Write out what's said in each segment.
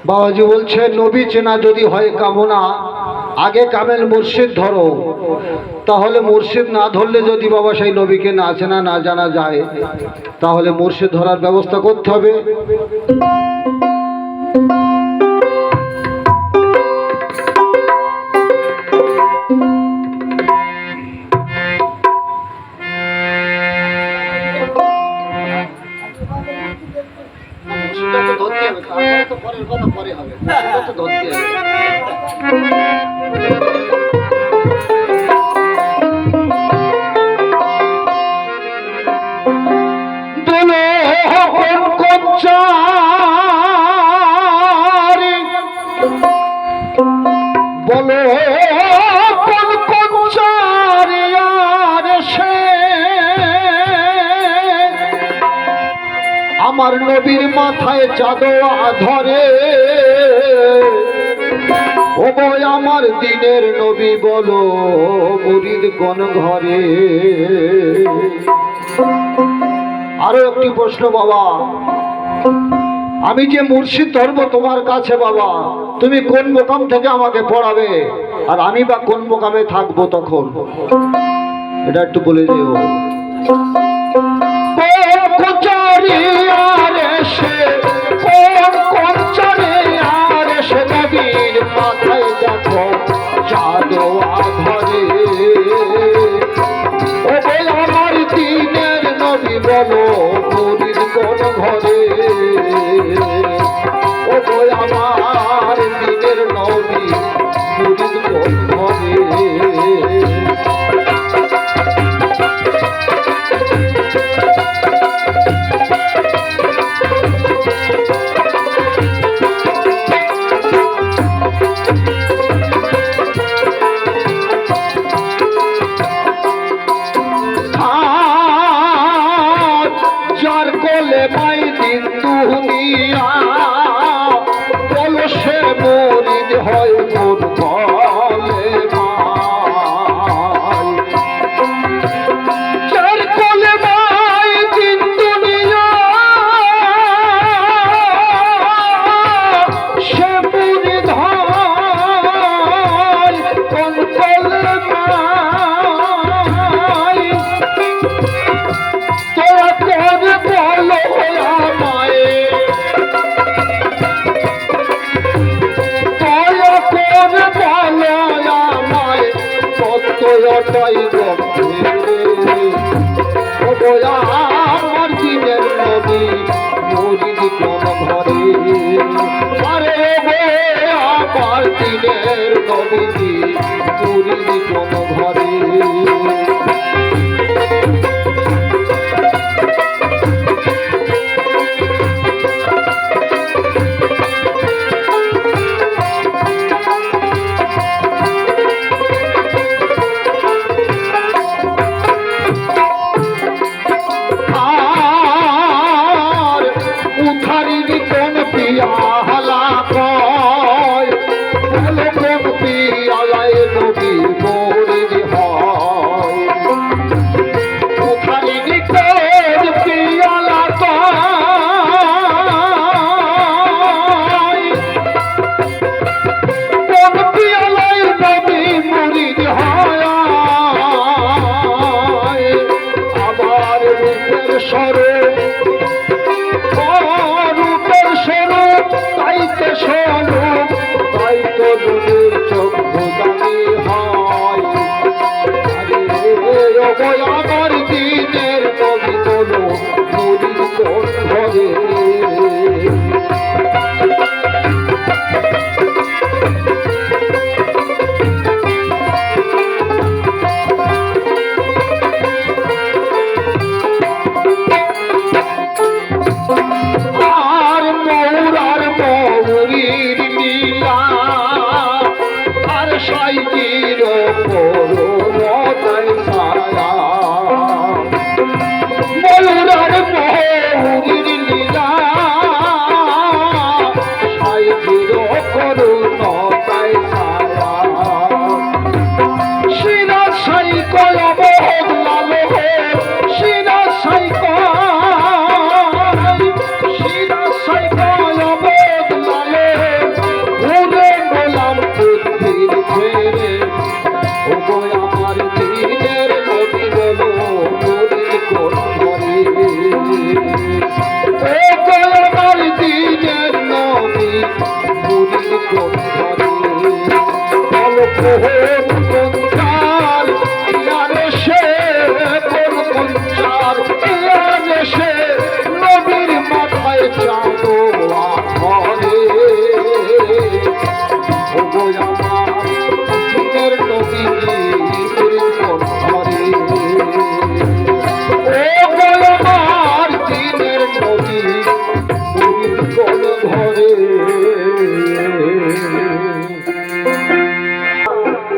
বাবাজি বলছে নবী চেনা যদি হয় কামনা, আগে কামেল মুর্শিদ ধরো। তাহলে মুর্শিদ না ধরলে যদি বাবা সেই নবীকে না চেনা না জানা যায়, তাহলে মুর্শিদ ধরার ব্যবস্থা করতে হবে। পরের কথা পরে হবে, ধরতে হবে। বলো আমার নবীর মাথায় চাঁদো ধরে, ও বই আমার দিনের নবী বলো মুরিদ কোন ঘরে। আরো একটি প্রশ্ন বাবা, আমি যে মুর্শিদ ধর্ম তোমার কাছে বাবা, তুমি কোন মোকাম থেকে আমাকে পড়াবে, আর আমি বা কোন মোকামে থাকবো তখন, এটা একটু বলে দিও। মাথায় দেখো জাদু ধরে, ও আমার দিনের নবী বলো মুরিদ কোন ঘরে, ও আমার দিনের নবী মুরিদ কোন ঘরে। যার কোলে মাই দিন দুনিয়া, বলো সে মুরিদ হয় কোন বলে মাই। যার কোলে মাই দিন দুনিয়া, সে মুরিদ হয় কোন বলে মাই। তোরা করে বলো আমায়, তোরা করে বলো আমায়, কতটাই আমার দিনের নবী মুরিদ কোন ঘরে, আরে আমার দিনের নবী মুরিদ কোন ঘরে।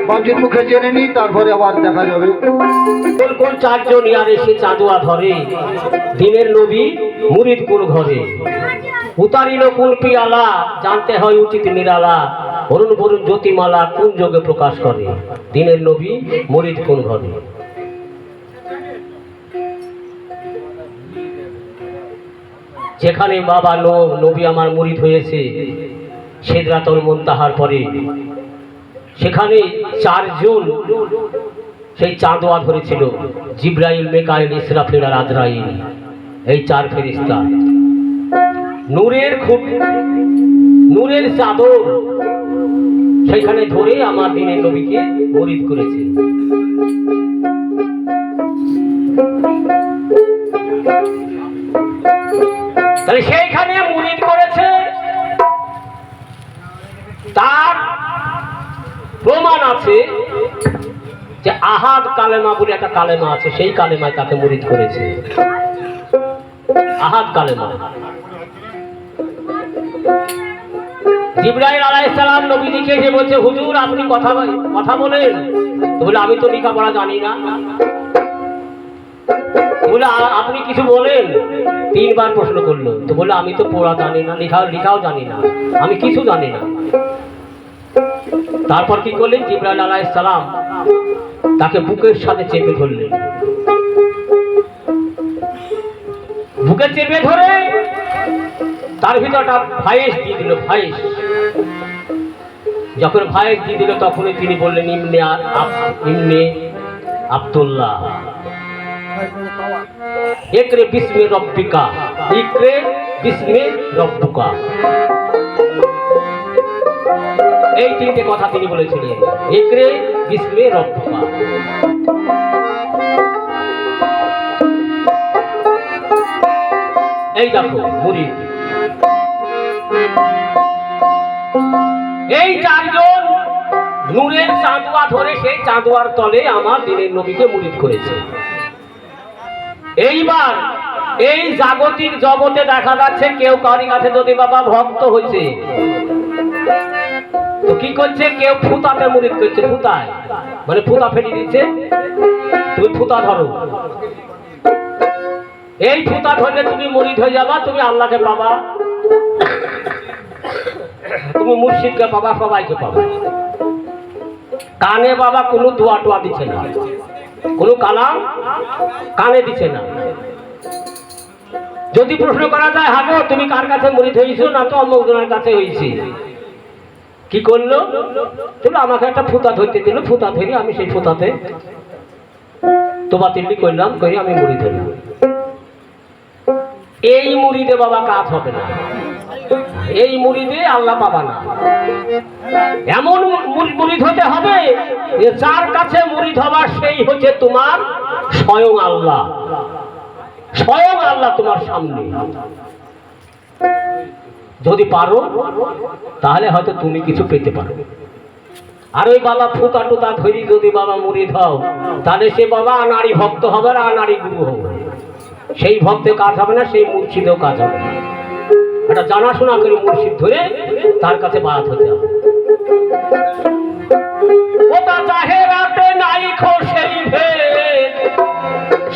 বাবজির মুখে জেনে নি, তারপরে আবার দেখা যাবে। কোন কোন চারজন ইয়ার এসে চাঁদোয়া ধরে, দিনের নবী মুরিদ কোন ঘরে, উতারিল কোন পিয়ালা, জানতে হয় উচিত নিরালা, অরুণ বরুণ জ্যোতিমালা কোন যোগে প্রকাশ করে, দিনের নবী মুরিদ কোন ঘরে। যেখানে বাবা নবী আমার মুরিদ হয়েছে সিদরাতুল মুনতাহার পরে, সেখানে চারজন সেই চাঁদোয়া ধরেছিল, জিব্রাইল, মিকাইল, ইসরাফিল আর আজরাইল। এই চার ফেরেশতা নূরের চাদর সেখানে ধরে আমার দিনের নবীকে মুরিদ করেছে। তাহলে সেইখানে মুরিদ করেছে, তার প্রমাণ আছে যে আহাদ কালেমা বলে একটা কালেমা আছে, সেই কালেমায় তাকে মুরিদ করেছে। আহাদ কালেমা। জিবরাইল আলাইহিস সালাম নবীজিকে এসে বলছে, হুজুর আপনি কথা বলেন। তো বলে আমি তো লেখাপড়া জানি না। বলে আপনি কিছু বলেন। তিনবার প্রশ্ন করলো। তো বলে আমি তো পড়া জানি না, লেখাও জানি না, আমি কিছু জানি না। তারপর কি করলেন, জিবরাইল আলাইহিস সালাম তাকে বুকের সাথে চেপে ধরলেন। বুকে চেপে ধরে তার ভিতরটা ভাইস দিয়ে দিল। যখন ভাইস দিয়ে দিল তখনই তিনি বললেন, ইমনে আব্দুল্লাহ, ইকরে বিস্মে রব্বিকা, ইকরে বিস্মে রব্বুকা। এই তিনটে কথা তিনি বলেছিলেন, ইকরে বিস্মে রব্বুকা। এই দেখো মুরিদ, এই চারজন নূরের চাঁদোয়া ধরে সেই চাঁদোয়ার তলে আমার দিনের নবীকে মুরিদ করেছে। এইবার এই জাগতিক জগতে দেখা যাচ্ছে কেউ কারি কাছে যদি বাবা ভক্ত হয়েছে তো কি করছে, কেউ ফুতাতে মুরিদ করছে। ফুতায় মানে ফুতা ফেলে দিচ্ছে, তুমি ফুতা ধরো, এই ফুতা ধরলে তুমি মুরিদ হয়ে যাবা, তুমি আল্লাহকে পাবা, তুমি মুর্শিদকে পাবা, সবাইকে পাবা। কানে বাবা কোনো দোয়া টোয়া দিচ্ছে না, কোনো কালাম কানে দিচ্ছে না। যদি প্রশ্ন করা যায়, হাগো তুমি কার কাছে মুরিদ হয়েছো, না তো অমুক জনের কাছে হয়েছি, কি করলো, তুমি আমাকে একটা ফুতা ধরতে দিল, ফুতা ধরে আমি সেই ফুতাতে তোবা তিল্লি করলাম, করে আমি মুরিদ হলাম। এই মুরিদে বাবা কাজ হবে না, এই মুরিদে আল্লাহ পাবা না। এমন মুরিদ হতে হবে যে যার কাছে মুরিদ হবা সেই হচ্ছে তোমার স্বয়ং আল্লাহ, স্বয়ং আল্লাহ তোমার সামনে। যদি পারো তাহলে হয়তো তুমি কিছু পেতে পারো। আর ওই বাবা ফুতা টুতা ধরি যদি বাবা মুরিদ হও, তাহলে সে বাবা আনাড়ি ভক্ত হবে আর আনাড়ি গুরু হবে। সেই ভক্তে কাজ হবে না, সেই মুর্শিদেও কাজ হবে না। এটা জানাশোনা করে মুর্শিদ ধরে তার কাছে বায়াত হতে হবে। ওটা চাহে রাতে নাই খো সেই ভেদ,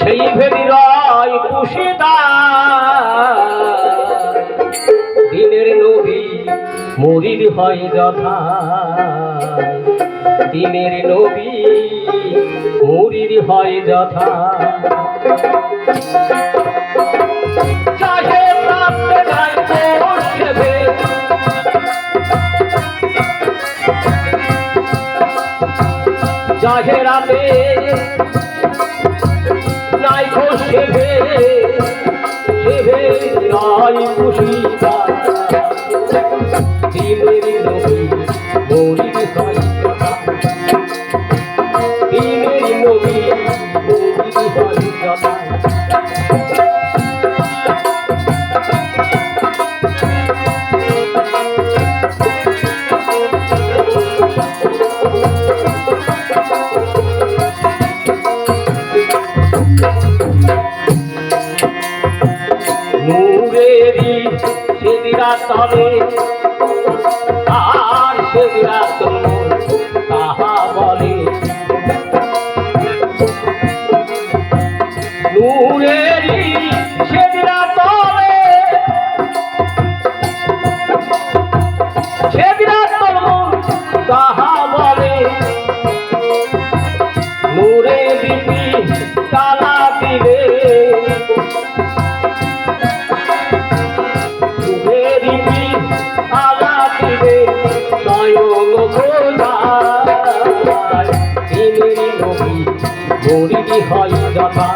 সেই ভেদি রয় পুষিদা, দিনের নবী মুরিদ হয় যথা, দিনের নবী মুরিদ হয় যথা। চাহে রাতে নাই খো সে ভেদ, চাহে রাতে নাই খো সে ভেদ, সে ভেদ রয় পুষিদা, দিনের নবী মুরিদ হয় যথা, দিনের নবী মুরিদ হয় যথা। নূরেরি সিদরা তলে সেদিরা তরমুন তাহা বলে নূরেরই সেদিরা তলে সেদিরা তরমুন তাহা বলে নূরে দিবি তালা দিবে নূরে দিবি তালা দিবে স্বয়ং খোদায় তিনিই নবী মরিদি হয় যথা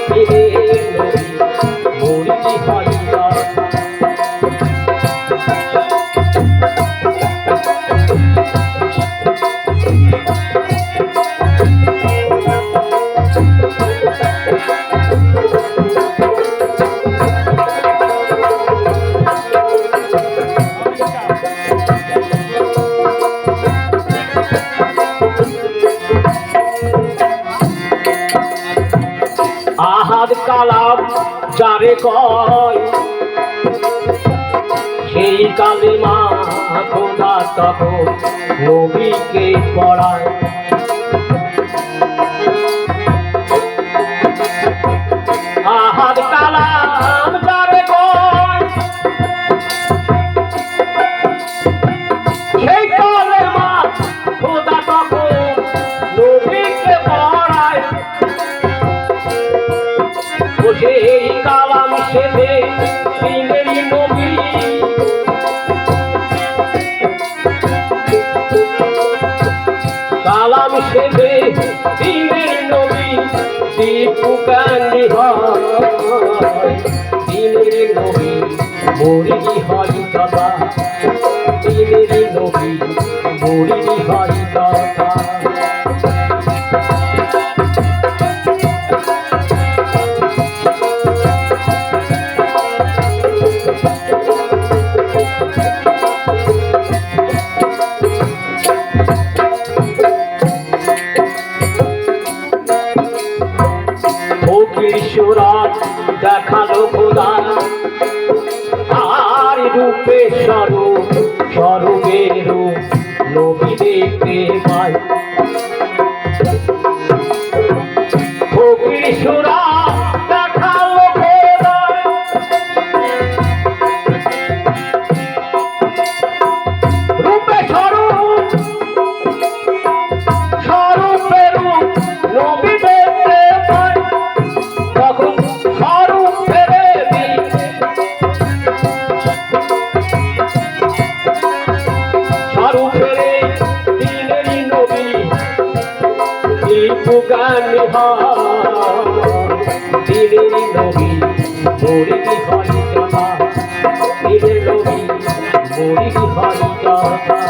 তিনিই নবী মরিদি হয় যথা আহাদ কালাম যারে কয় সেই কালিমা খোদা তখন নবীকে পড়ায় আহাদ কালাম যারে কয় সেই কালিমা খোদা তখন নবীকে পড়ায় সেই কালাম সেদে তিনেরই নবী কালাম সেদে তিনেরই নবী দীপুকানি হয় তিনেরই নবী মরিদি হয় তথা তিনেরই নবী মরিদি হয় তথা সুরাত দেখালো খোদা আর রূপে স্বরূপ স্বরূপের রূপ নবী দেখতে পায় ফকির সুরাত দেখালো খোদা রূপে স্বরূপ স্বরূপের রূপ নবী দেখতে পায় তখন স্বরূপ ফেরে স্বরূপ ফেরে তিনেরই নবী দীপুকানি তিনেরই নবী মরিদি হয় যথা তিনের নবী মরিদি হয় যথা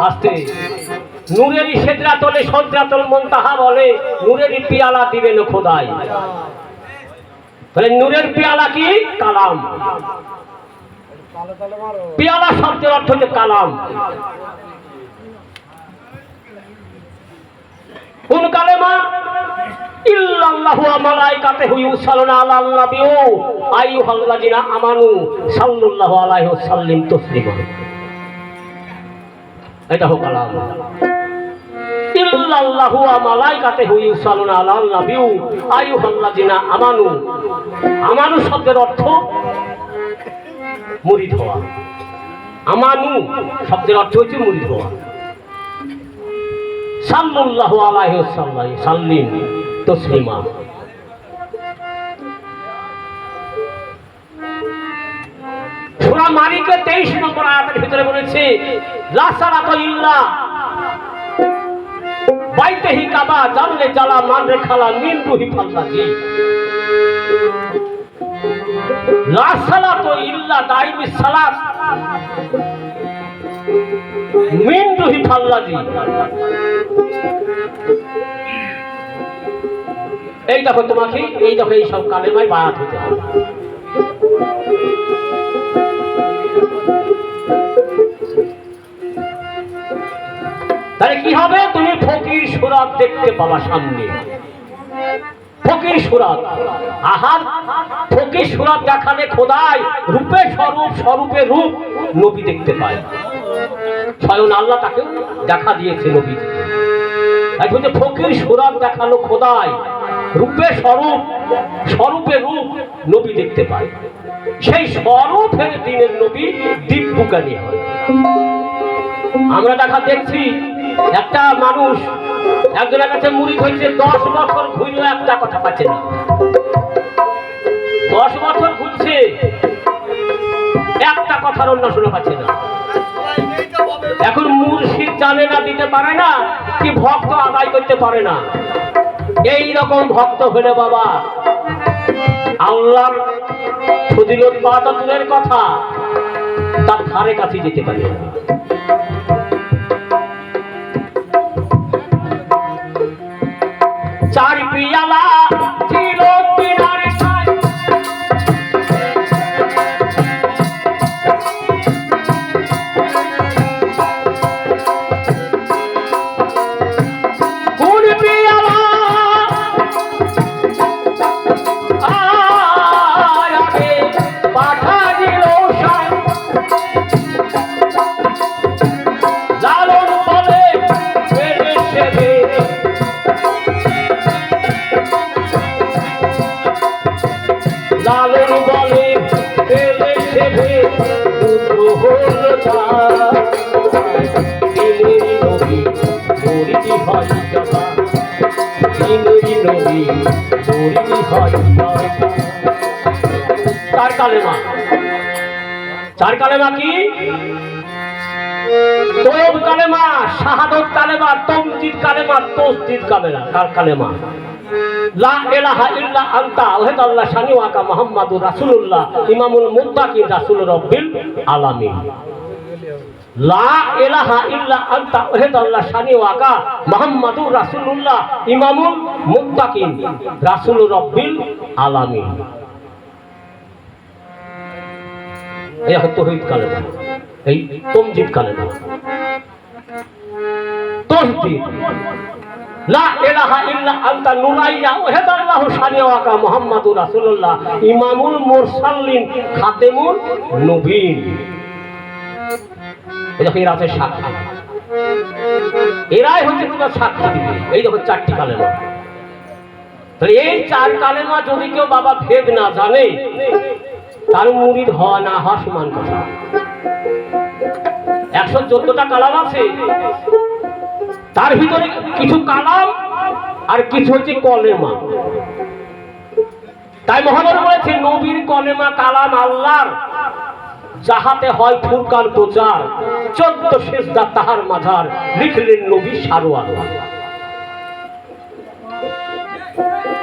আস্তে নূরেরই সেদরা তলে সদরাতুল মুনতাহা বলে নূরেরই পিয়ালা দিবেন খোদাই তাহলে নূরের পিয়ালা কি কালাম পিয়ালা শব্দের অর্থ হচ্ছে কালাম কোন কালেমা ইল্লাল্লাহু ওয়া মালাইকাতুহু ইউসাল্লুনা আলান নাবী আইয়ুহাল্লাযিনা আমানু সাল্লাল্লাহু আলাইহি ওয়াসাল্লিম তাসলিমা এটা হলো কালাম ইল্লাল্লাহু ওয়া মালাইকাতুহু ইউসাল্লুনা আলান নাবী আইয়ুহাল্লাযিনা আমানু আমানু শব্দের অর্থ মুরিদ হওয়া আমানু শব্দের অর্থ হচ্ছে মুরিদ হওয়া সাল্লাল্লাহু আলাইহি ওয়াসাল্লিম তাসলিমা সূরা মারিকের 23 নম্বর আয়াতের ভিতরে বলেছে লা সালাতা ইল্লা বাইতেহি কাবা জানলে জালা মান রেখালা মিন রুহি ফাল্লাজি লা সালাতা ইল্লা দাইমিস সালাত মিন রুহি ফাল্লাজি এই দেখো তোমাকে এই দেখো এই সব কালেমায় বায়াত হতে হবে সুরাত দেখতে পাওয়া সামনে, ফকির সুরাত। আহার ফকির সুরাত দেখালে খোদাই রূপে স্বরূপ, স্বরূপে রূপ নবী দেখতে পায়। স্বয়ং আল্লাহ তাকে দেখা দিয়েছে নবীজি। তাই বলছে ফকির সুরাত দেখালো খোদাই রূপে স্বরূপ, স্বরূপে রূপ নবী দেখতে পায়। সেই স্বরূপের দিনের নবী দিব্যজ্ঞানী হয়। আমরা দেখছি একটা মানুষ একজনের কাছে মুড়ি হয়েছে, 10 বছর ঘুরলেও একটা কথা পাচ্ছে না। 10 বছর ঘুরছে, একটা কথার অন্য শুনে পাচ্ছে না। এখন মুর্শিদ জানে না, দিতে পারে না, কি ভক্ত আদায় করতে পারে না। এই রকম ভক্ত হলে বাবা আল্লাহর ফজিলত পাওয়া দূরের কথা, তার ধারে কাছে যেতে পারে না। চার পিয়ালা ছিল কিনারে ছাই, কোন পিয়ালা আগে পাঠা দিল সাই, লালন বলে বেড়ে সেবে, লালন বলে পেলে সেবে পুত্র হল তার, দিনের নবী মরিদি হয় জবা, দিনের নবী মরিদি হয় জবা। চার কালেমা, চার কালেমা কি? তৌব কালেমা, শাহাদত কালেমা, তমজিদ কালেমা, তসদিদ কালেমা। কার কালেমা? লা ইলাহা ইল্লা আনতা ওয়াহদাল্লাহ শানি ওয়াকা মুহাম্মাদুর রাসূলুল্লাহ ইমামুল মুত্তাকিন রাসূল রাব্বিল আলামিন। লা ইলাহা ইল্লা আনতা ওয়াহদাল্লাহ শানি ওয়াকা মুহাম্মাদুর রাসূলুল্লাহ ইমামুল মুত্তাকিন রাসূল রাব্বিল আলামিন। এই হচ্ছে তৌহিদ কালেমা, এই তমজিদ কালেমা। তসদিদ লা ইলাহা ইল্লা আনতা নুরাইয়া ওয়াহদাল্লাহু শানিওয়াকা মুহাম্মাদুর রাসূলুল্লাহ ইমামুল মুরসালিন খাতেমুন নবীন। এই দেখো এরা আছে সাক্ষী, এরাই হচ্ছে তোমার সাক্ষী দিবে। এই দেখো চারটি কালেমা। তাহলে এই চার কালেমা যদি কেউ বাবা ভেদ না জানে, তার মুরিদ হওয়া না হওয়া সমান কথা। 114টা কালাম আছে, তার ভিতরে কিছু কালাম আর কিছু হচ্ছে কলেমা। তাই মহানবী বলেছে নবীর কলেমা কালাম আল্লাহর, যাহাতে হয় ফুরকান প্রচার, 14 সেজদা তাহার মাঝার, লিখলেন নবী সারোয়ার।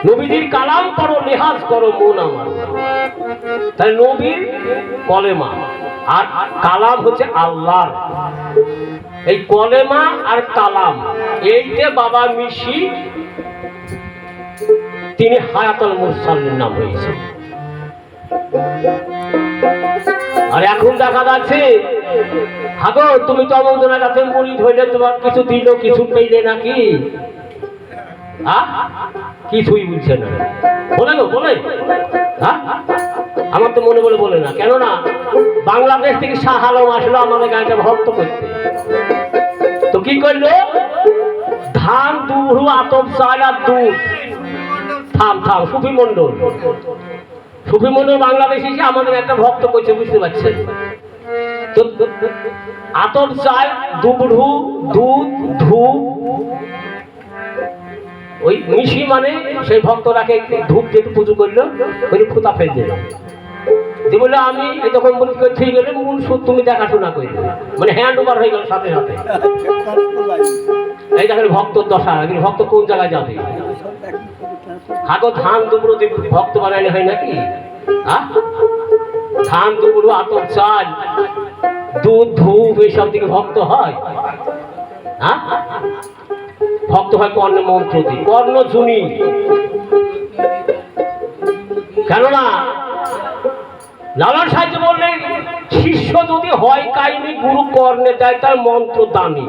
নবীজির কালাম করো, লিহাজ করো মন আমার। তাই নবীর কলেমা আর কালাম হচ্ছে আল্লাহর। এই কলেমা আর কালাম এইতে বাবা মিশি তিনি হায়াতুল মুরসালিন নাম হয়েছে। আর এখন দেখা যাচ্ছে হাগো তুমি তো অমজনের কাছে মুড়ি ধরলে তোমার কিছু দিল, কিছু পেইলে নাকি? কিছুই বুঝছে না, বলে গো বলে। আমার তো মনে বলে বলে না, কেননা বাংলাদেশ থেকে শাহ আলম আসলো আমাদের গাড়িটা ভক্ত করতে। তো কি করলো? ধান, দুহু, আতপ, চাল আর দুধ। থাম থাম, সুফি মন্ডল, সুফি মন্ডল বাংলাদেশ এসে আমাদের একটা ভক্ত করছে, বুঝতে পারছেন তো? আতপ, চাল, দুবড়ু, দুধ, ধূপ, ওই মিশি মানে সেই ভক্তরাকে ধূপ যেটু পুজো করলো, ওই ফুতা ফেল দিল। বললো আমি যখন বলি ঠিক গেলে মূল সুদ তুমি দেখাশোনা করবে, মানে হ্যান্ড ওভার হয়ে গেল সাথে সাথে। এই দেখেন ভক্তর দশা, ভক্ত কোন জায়গায় যাবে? হাগো ধান দুপুরো ভক্ত বানাইলে হয় নাকি? ধান দুপুরো, আতপ চাল, দুধ, ধূপ এইসব দিকে ভক্ত হয়? ভক্ত হয় কর্ণ মন্ত্র দিয়ে, কর্ণ জুনি। কেননা লালন সাহেব বললেন শিষ্য যদি হয় কাইনি, গুরু কর্ণে দেয় তার মন্ত্র দানি।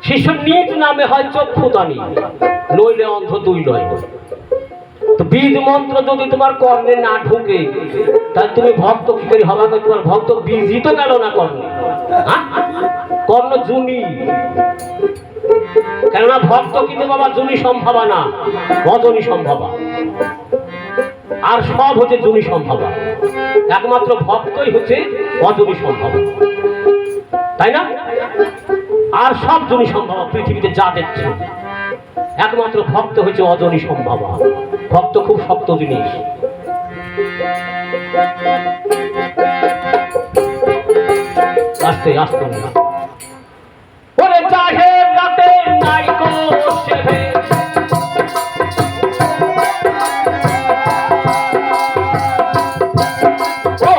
শিশুর নিজ নামে হয় চক্ষুদানি, নইলে অন্ধ দুই নয়। তো বীজ মন্ত্র যদি তোমার কর্ণে না ঢুকে, তাহলে তুমি ভক্ত কি করে হবা? তোমার ভক্ত বীজই তো গেল না কর্ণে। হ্যাঁ? কর্ণ জুনি, কেননা ভক্ত কিন্তু বাবা জুনি সম্ভাবা না, অজনী সম্ভাবা। আর সব হচ্ছে জুনি সম্ভাবা, একমাত্র ভক্তই হচ্ছে অজনী সম্ভাবা, তাই না? আর সব জনি সম্ভাবা পৃথিবীতে যা দেখছে, একমাত্র ভক্ত হচ্ছে অজনী সম্ভাবা। ভক্ত খুব শক্ত জিনিস। আস্তে আস্তে ওরে চাহে রাতে নাই কো সেভে, ও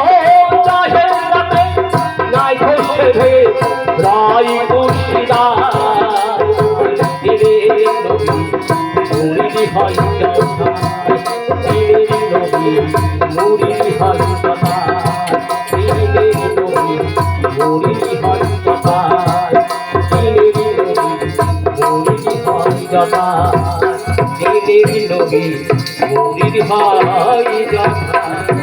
চাহে রাতে নাই কো সেভে রাই কুশিদা দিনে নবী মুরিদি হয় কথা, দিনে নবী মুরিদি হয় কথা, দিনে নবী মুরিদি হয় কথা, দিনে নবী মুরিদি হয় কথা, দিনে নবী মুরিদি হয় কথা।